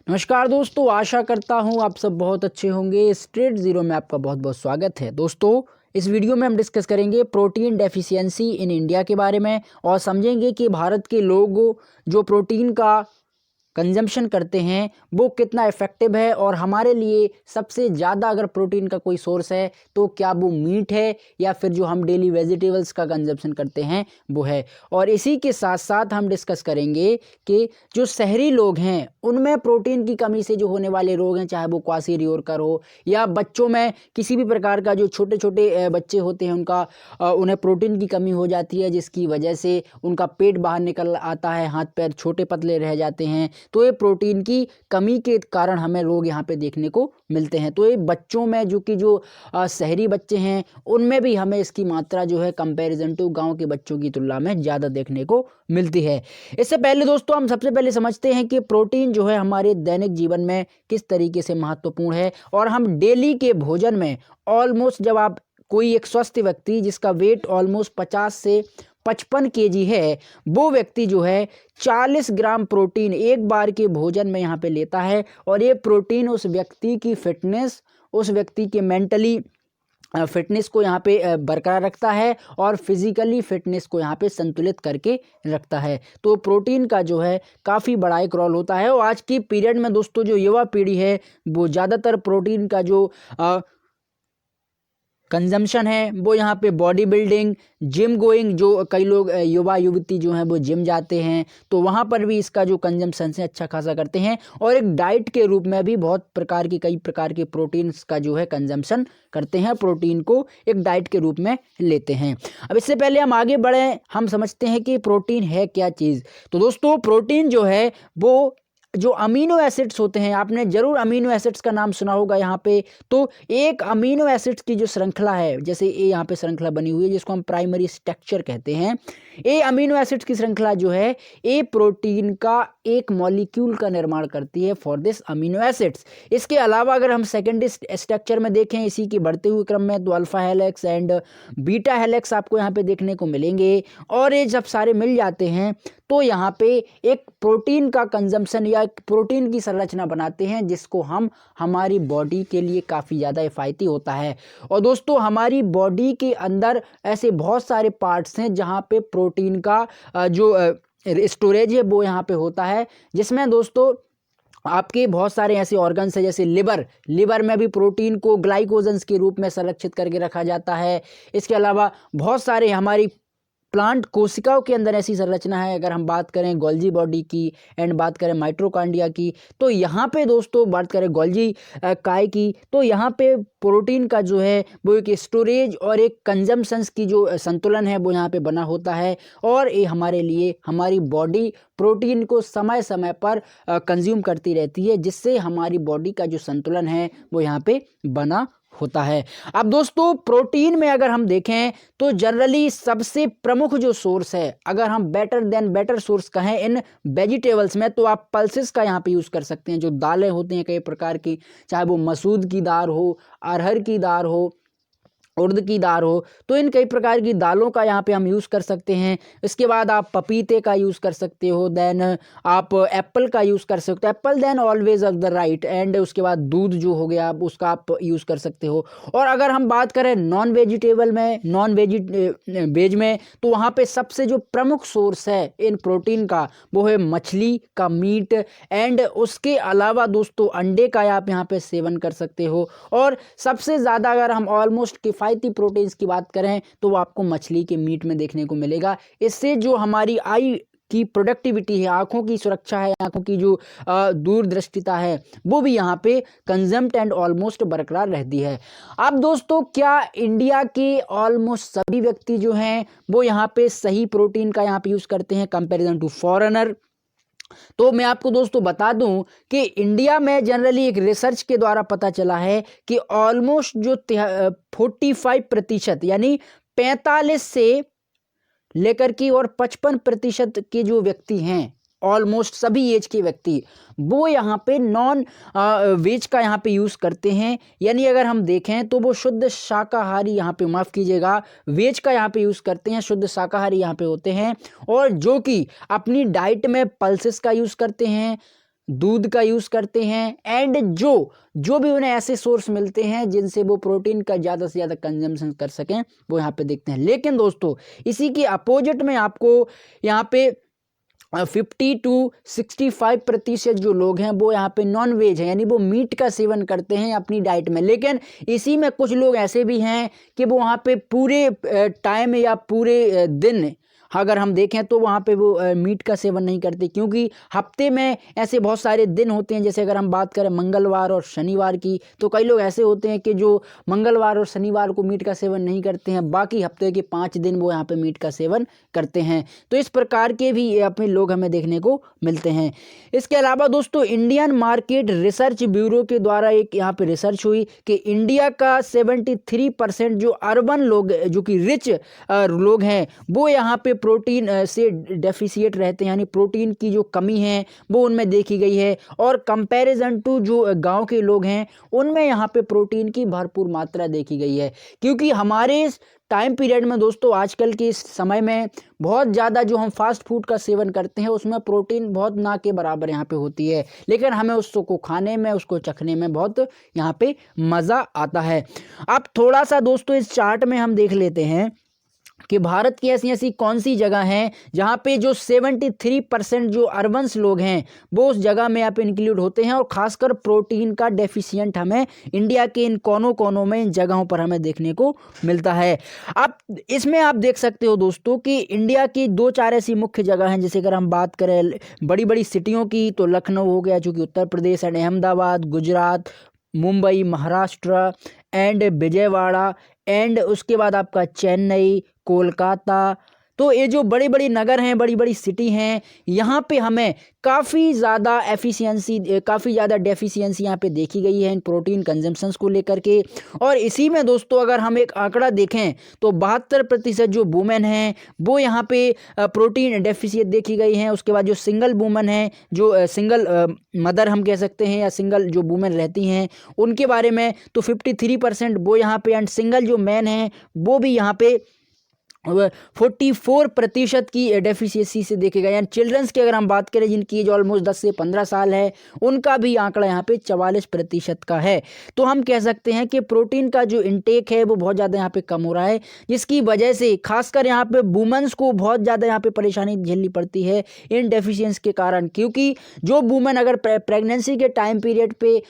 नमस्कार दोस्तों, आशा करता हूँ आप सब बहुत अच्छे होंगे। स्ट्रेट ज़ीरो में आपका बहुत बहुत स्वागत है। दोस्तों, इस वीडियो में हम डिस्कस करेंगे प्रोटीन डेफिशिएंसी इन इंडिया के बारे में और समझेंगे कि भारत के लोग जो प्रोटीन का कंजम्पशन करते हैं वो कितना इफ़ेक्टिव है और हमारे लिए सबसे ज़्यादा अगर प्रोटीन का कोई सोर्स है तो क्या वो मीट है या फिर जो हम डेली वेजिटेबल्स का कंजम्पशन करते हैं वो है। और इसी के साथ साथ हम डिस्कस करेंगे कि जो शहरी लोग हैं उनमें प्रोटीन की कमी से जो होने वाले रोग हैं, चाहे वो क्वाशीरियोरकर हो या बच्चों में किसी भी प्रकार का जो छोटे छोटे बच्चे होते हैं उन्हें प्रोटीन की कमी हो जाती है, जिसकी वजह से उनका पेट बाहर निकल आता है, हाथ पैर छोटे पतले रह जाते हैं। तो ये प्रोटीन की कमी के कारण हमें रोग यहाँ पे देखने को मिलते हैं। तो ये बच्चों में जो शहरी बच्चे हैं उनमें भी हमें इसकी मात्रा जो है कंपैरिजन टू गांव के बच्चों की तुलना में ज़्यादा देखने को मिलती है। इससे पहले दोस्तों हम सबसे पहले समझते हैं कि प्रोटीन जो है हमारे दैनिक जीवन में किस तरीके से महत्वपूर्ण है। और हम डेली के भोजन में ऑलमोस्ट, जब आप कोई एक स्वस्थ व्यक्ति जिसका वेट ऑलमोस्ट 50 से 55 केजी है, वो व्यक्ति जो है 40 ग्राम प्रोटीन एक बार के भोजन में यहाँ पे लेता है। और ये प्रोटीन उस व्यक्ति की फिटनेस, उस व्यक्ति के मेंटली फिटनेस को यहाँ पे बरकरार रखता है और फिजिकली फिटनेस को यहाँ पे संतुलित करके रखता है। तो प्रोटीन का जो है काफ़ी बड़ा एक रोल होता है। और आज की पीरियड में दोस्तों जो युवा पीढ़ी है वो ज़्यादातर प्रोटीन का जो कंजम्पशन है वो यहाँ पे बॉडी बिल्डिंग, जिम गोइंग, जो कई लोग युवा युवती जो हैं वो जिम जाते हैं तो वहाँ पर भी इसका जो कंजम्पशन है अच्छा खासा करते हैं। और एक डाइट के रूप में भी बहुत प्रकार की कई प्रकार के प्रोटीन्स का जो है कंजम्पशन करते हैं, प्रोटीन को एक डाइट के रूप में लेते हैं। अब इससे पहले हम आगे बढ़ें, हम समझते हैं कि प्रोटीन है क्या चीज़। तो दोस्तों प्रोटीन जो है वो जो अमीनो एसिड्स होते हैं, आपने जरूर अमीनो एसिड्स का नाम सुना होगा यहाँ पे। तो एक अमीनो एसिड्स की जो श्रृंखला है, जैसे ये यहाँ पे श्रृंखला बनी हुई है जिसको हम प्राइमरी स्ट्रक्चर कहते हैं, ये अमीनो एसिड्स की श्रृंखला जो है ये प्रोटीन का एक मॉलिक्यूल का निर्माण करती है फॉर दिस अमीनो एसिड्स। इसके अलावा अगर हम सेकेंडरी स्ट्रक्चर में देखें इसी के बढ़ते हुए क्रम में, तो alpha helix and beta helix आपको यहाँ पे देखने को मिलेंगे। और ये जब सारे मिल जाते हैं तो यहाँ पे एक प्रोटीन का कंजम्पशन या एक प्रोटीन की संरचना बनाते हैं जिसको हम हमारी बॉडी के लिए काफ़ी ज़्यादा किफ़ायती होता है। और दोस्तों हमारी बॉडी के अंदर ऐसे बहुत सारे पार्ट्स हैं जहाँ पे प्रोटीन का जो स्टोरेज है वो यहाँ पे होता है, जिसमें दोस्तों आपके बहुत सारे ऐसे ऑर्गन्स हैं जैसे लिवर में भी प्रोटीन को ग्लाइकोजन्स के रूप में संरक्षित करके रखा जाता है। इसके अलावा बहुत सारे हमारी प्लांट कोशिकाओं के अंदर ऐसी संरचना है। अगर हम बात करें गोल्जी बॉडी की एंड बात करें माइटोकॉन्ड्रिया की, तो यहाँ पे दोस्तों बात करें गोल्जी काय की, तो यहाँ पे प्रोटीन का जो है वो एक स्टोरेज और एक कंजम्पशंस की जो संतुलन है वो यहाँ पे बना होता है। और ये हमारे लिए, हमारी बॉडी प्रोटीन को समय समय पर कंज्यूम करती रहती है, जिससे हमारी बॉडी का जो संतुलन है वो यहाँ पे बना होता है। अब दोस्तों प्रोटीन में अगर हम देखें तो जनरली सबसे प्रमुख जो सोर्स है, अगर हम बेटर सोर्स कहें इन वेजिटेबल्स में, तो आप पल्सेस का यहाँ पे यूज़ कर सकते हैं। जो दालें होती हैं कई प्रकार की, चाहे वो मसूद की दाल हो, अरहर की दाल हो, उड़द की दाल हो, तो इन कई प्रकार की दालों का यहाँ पे हम यूज़ कर सकते हैं। इसके बाद आप पपीते का यूज़ कर सकते हो, देन आप एप्पल का यूज़ कर सकते हो, apple then always of the right. And उसके बाद दूध जो हो गया आप उसका आप यूज़ कर सकते हो। और अगर हम बात करें नॉन वेज में, तो वहाँ पे सबसे जो प्रमुख सोर्स है इन प्रोटीन का वो है मछली का मीट। एंड उसके अलावा दोस्तों अंडे का आप यहाँ पे सेवन कर सकते हो। और सबसे ज़्यादा अगर हम ऑलमोस्ट किफ़ायती प्रोटीन्स की बात करें तो वो आपको मछली के मीट में देखने को मिलेगा। इससे जो हमारी आई की प्रोडक्टिविटी है, आंखों की सुरक्षा है, आंखों की जो दूरदृष्टिता है, वो भी यहाँ पे कंजम्प्ट एंड ऑलमोस्ट बरकरार रहती है। अब दोस्तों क्या इंडिया के ऑलमोस्ट सभी व्यक्ति जो हैं वो यहाँ पे सही प्रोटीन का यहाँ पे यूज़ करते हैं कंपेरिजन टू फॉरेनर? तो मैं आपको दोस्तों बता दूं कि इंडिया में जनरली एक रिसर्च के द्वारा पता चला है कि ऑलमोस्ट जो 45% यानी 45 से लेकर के और 55% के जो व्यक्ति हैं, ऑलमोस्ट सभी एज के व्यक्ति, वो यहाँ पे नॉन वेज का यहाँ पे यूज़ करते हैं। यानी अगर हम देखें तो वो शुद्ध शाकाहारी यहाँ पे, माफ़ कीजिएगा, वेज का यहाँ पे यूज़ करते हैं, शुद्ध शाकाहारी यहाँ पे होते हैं। और जो कि अपनी डाइट में पल्सेस का यूज़ करते हैं, दूध का यूज़ करते हैं, एंड जो भी उन्हें ऐसे सोर्स मिलते हैं जिनसे वो प्रोटीन का ज़्यादा से ज़्यादा कंजम्पशन कर सकें, वो यहाँ पे देखते हैं। लेकिन दोस्तों इसी के अपोजिट में आपको यहाँ पे 50 to 65% जो लोग हैं वो यहाँ पे नॉन वेज हैं, यानी वो मीट का सेवन करते हैं अपनी डाइट में। लेकिन इसी में कुछ लोग ऐसे भी हैं कि वो वहाँ पे पूरे टाइम या पूरे दिन अगर हम देखें तो वहाँ पे वो मीट का सेवन नहीं करते, क्योंकि हफ्ते में ऐसे बहुत सारे दिन होते हैं। जैसे अगर हम बात करें मंगलवार और शनिवार की, तो कई लोग ऐसे होते हैं कि जो मंगलवार और शनिवार को मीट का सेवन नहीं करते हैं, बाकी हफ्ते के 5 दिन वो यहाँ पे मीट का सेवन करते हैं। तो इस प्रकार के भी अपने लोग हमें देखने को मिलते हैं। इसके अलावा दोस्तों इंडियन मार्केट रिसर्च ब्यूरो के द्वारा एक यहाँ पे रिसर्च हुई कि इंडिया का 73% जो अर्बन लोग, जो कि रिच लोग हैं, वो यहाँ पे प्रोटीन से डेफिशिएट रहते हैं, यानी प्रोटीन की जो कमी है वो उनमें देखी गई है। और कंपैरिजन टू जो गांव के लोग हैं उनमें यहाँ पे प्रोटीन की भरपूर मात्रा देखी गई है। क्योंकि हमारे इस टाइम पीरियड में दोस्तों, आजकल के इस समय में बहुत ज़्यादा जो हम फास्ट फूड का सेवन करते हैं उसमें प्रोटीन बहुत ना के बराबर यहाँ पे होती है, लेकिन हमें उसको खाने में, उसको चखने में बहुत यहाँ पे मज़ा आता है। अब थोड़ा सा दोस्तों इस चार्ट में हम देख लेते हैं कि भारत की ऐसी ऐसी कौन सी जगह हैं जहाँ पे जो 73% जो अर्बन्स लोग हैं वो उस जगह में यहाँ पे इंक्लूड होते हैं, और ख़ासकर प्रोटीन का डेफिशिएंट हमें इंडिया के इन कोनों कोनों में, इन जगहों पर हमें देखने को मिलता है। अब इसमें आप देख सकते हो दोस्तों कि इंडिया की 2-4 ऐसी मुख्य जगह हैं। जैसे अगर हम बात करें बड़ी बड़ी सिटियों की, तो लखनऊ हो गया जो कि Uttar Pradesh, and Ahmedabad Gujarat, Mumbai Maharashtra, and Vijayawada, and उसके बाद आपका चेन्नई, कोलकाता। तो ये जो बड़ी बड़ी नगर हैं, बड़ी बड़ी सिटी हैं, यहाँ पे हमें काफ़ी ज़्यादा डेफिशिएंसी यहाँ पे देखी गई है इन प्रोटीन कंजम्पशंस को लेकर के। और इसी में दोस्तों अगर हम एक आंकड़ा देखें तो 72% जो वुमेन हैं वो यहाँ पे प्रोटीन डेफिशिएट देखी गई हैं। उसके बाद जो सिंगल वुमेन हैं, जो सिंगल मदर हम कह सकते हैं, या सिंगल जो वुमेन रहती हैं उनके बारे में, तो 53% वो यहाँ पे, एंड सिंगल जो मैन हैं वो भी यहाँ पे 44% की डेफिशिएंसी से देखे गए हैं। चिल्ड्रंस की अगर हम बात करें जिनकी एज ऑलमोस्ट 10 से 15 साल है, उनका भी आंकड़ा यहाँ पे 44% का है। तो हम कह सकते हैं कि प्रोटीन का जो इंटेक है वो बहुत ज़्यादा यहाँ पे कम हो रहा है, जिसकी वजह से खासकर यहाँ पे वुमेन्स को बहुत ज़्यादा यहाँ पे परेशानी झेलनी पड़ती है इन डेफिशिएंसी के कारण। क्योंकि जो वुमेन अगर प्रेगनेंसी के टाइम पीरियड पे,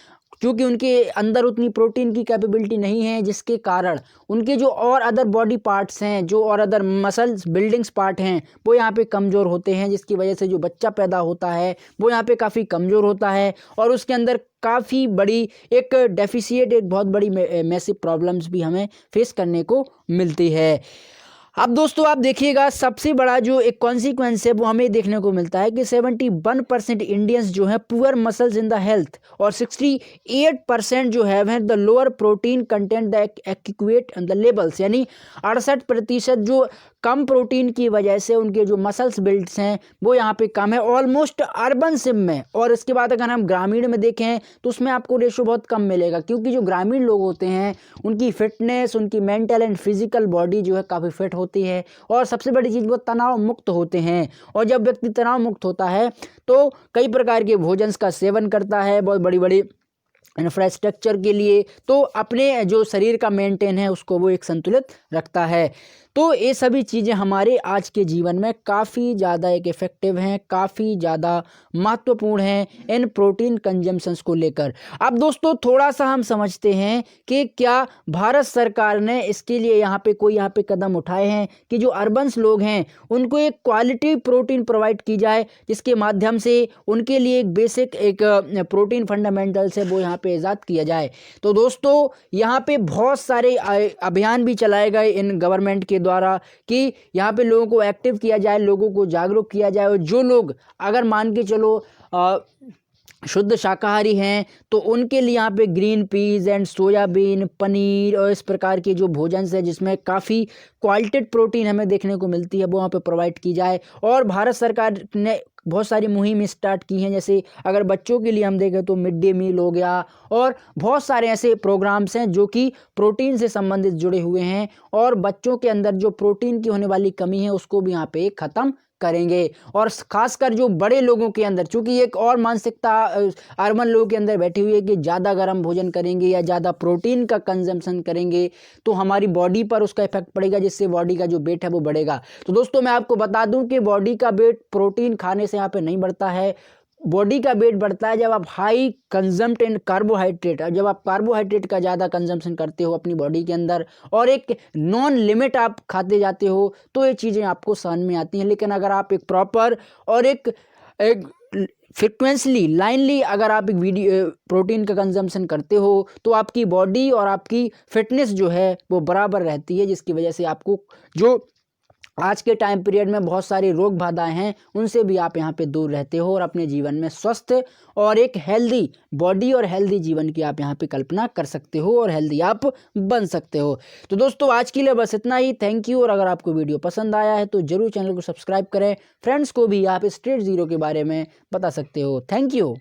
क्योंकि उनके अंदर उतनी प्रोटीन की कैपेबिलिटी नहीं है, जिसके कारण उनके जो और अदर बॉडी पार्ट्स हैं, जो और अदर मसल्स बिल्डिंग्स पार्ट हैं, वो यहाँ पे कमज़ोर होते हैं, जिसकी वजह से जो बच्चा पैदा होता है वो यहाँ पे काफ़ी कमज़ोर होता है, और उसके अंदर काफ़ी बड़ी एक डेफिशिएट, एक बहुत बड़ी मैसिव प्रॉब्लम्स भी हमें फेस करने को मिलती है। अब दोस्तों आप देखिएगा, सबसे बड़ा जो एक कॉन्सिक्वेंस है वो हमें देखने को मिलता है कि 71% इंडियंस जो है poor muscles in the health, और 68% जो है the lower protein content the accurate the levels, यानी 68% जो कम प्रोटीन की वजह से उनके जो मसल्स बिल्ड्स हैं वो यहाँ पे कम है, ऑलमोस्ट अर्बन सिम में। और इसके बाद अगर हम ग्रामीण में देखें तो उसमें आपको रेशो बहुत कम मिलेगा, क्योंकि जो ग्रामीण लोग होते हैं उनकी फिटनेस, उनकी मेंटल एंड फिजिकल बॉडी जो है काफ़ी फिट होती है, और सबसे बड़ी चीज़ वो तनाव मुक्त होते हैं। और जब व्यक्ति तनाव मुक्त होता है तो कई प्रकार के भोजन का सेवन करता है, बहुत बड़ी बड़ी इंफ्रास्ट्रक्चर के लिए, तो अपने जो शरीर का मेंटेन है उसको वो एक संतुलित रखता है। तो ये सभी चीज़ें हमारे आज के जीवन में काफ़ी ज़्यादा एक इफ़ेक्टिव हैं, काफ़ी ज़्यादा महत्वपूर्ण हैं इन प्रोटीन कंजम्पशंस को लेकर। अब दोस्तों थोड़ा सा हम समझते हैं कि क्या भारत सरकार ने इसके लिए यहाँ पे कदम उठाए हैं कि जो अर्बन्स लोग हैं उनको एक क्वालिटी प्रोटीन प्रोवाइड की जाए, जिसके माध्यम से उनके लिए एक बेसिक एक प्रोटीन फंडामेंटल्स है वो यहाँ पे ईजाद किया जाए। तो दोस्तों यहाँ पे बहुत सारे अभियान भी चलाए गए इन गवर्नमेंट के द्वारा कि यहाँ पे लोगों को एक्टिव किया जाए, लोगों को जागरूक किया जाए। और जो लोग अगर मान के चलो शुद्ध शाकाहारी हैं तो उनके लिए यहाँ पे green peas and soybean, paneer और इस प्रकार के जो भोजन है जिसमें काफ़ी क्वालिटेड प्रोटीन हमें देखने को मिलती है वो वहाँ पे प्रोवाइड की जाए। और भारत सरकार ने बहुत सारी मुहिम स्टार्ट की हैं, जैसे अगर बच्चों के लिए हम देखें तो मिड डे मील हो गया, और बहुत सारे ऐसे प्रोग्राम्स हैं जो कि प्रोटीन से संबंधित जुड़े हुए हैं, और बच्चों के अंदर जो प्रोटीन की होने वाली कमी है उसको भी यहाँ पे ख़त्म करेंगे। और खासकर जो बड़े लोगों के अंदर, चूंकि एक और मानसिकता अर्बन लोगों के अंदर बैठी हुई है कि ज़्यादा गर्म भोजन करेंगे या ज़्यादा प्रोटीन का कंजम्पशन करेंगे तो हमारी बॉडी पर उसका इफेक्ट पड़ेगा, जिससे बॉडी का जो वेट है वो बढ़ेगा। तो दोस्तों मैं आपको बता दूं कि बॉडी का वेट प्रोटीन खाने से यहाँ पे नहीं बढ़ता है। बॉडी का वेट बढ़ता है जब आप हाई कंजम्प्ट इन कार्बोहाइड्रेट, जब आप कार्बोहाइड्रेट का ज़्यादा कंजम्पशन करते हो अपनी बॉडी के अंदर और एक नॉन लिमिट आप खाते जाते हो, तो ये चीज़ें आपको समझ में आती हैं। लेकिन अगर आप एक प्रॉपर और एक फ्रिक्वेंसली लाइनली अगर आप एक वीडियो प्रोटीन का कंजम्पशन करते हो तो आपकी बॉडी और आपकी फिटनेस जो है वो बराबर रहती है, जिसकी वजह से आपको जो आज के टाइम पीरियड में बहुत सारी रोग बाधाएं हैं उनसे भी आप यहाँ पे दूर रहते हो और अपने जीवन में स्वस्थ और एक हेल्दी बॉडी और हेल्दी जीवन की आप यहाँ पे कल्पना कर सकते हो और हेल्दी आप बन सकते हो। तो दोस्तों आज के लिए बस इतना ही। Thank you. और अगर आपको वीडियो पसंद आया है तो जरूर चैनल को सब्सक्राइब करें। फ्रेंड्स को भी आप स्ट्रेट जीरो के बारे में बता सकते हो। Thank you.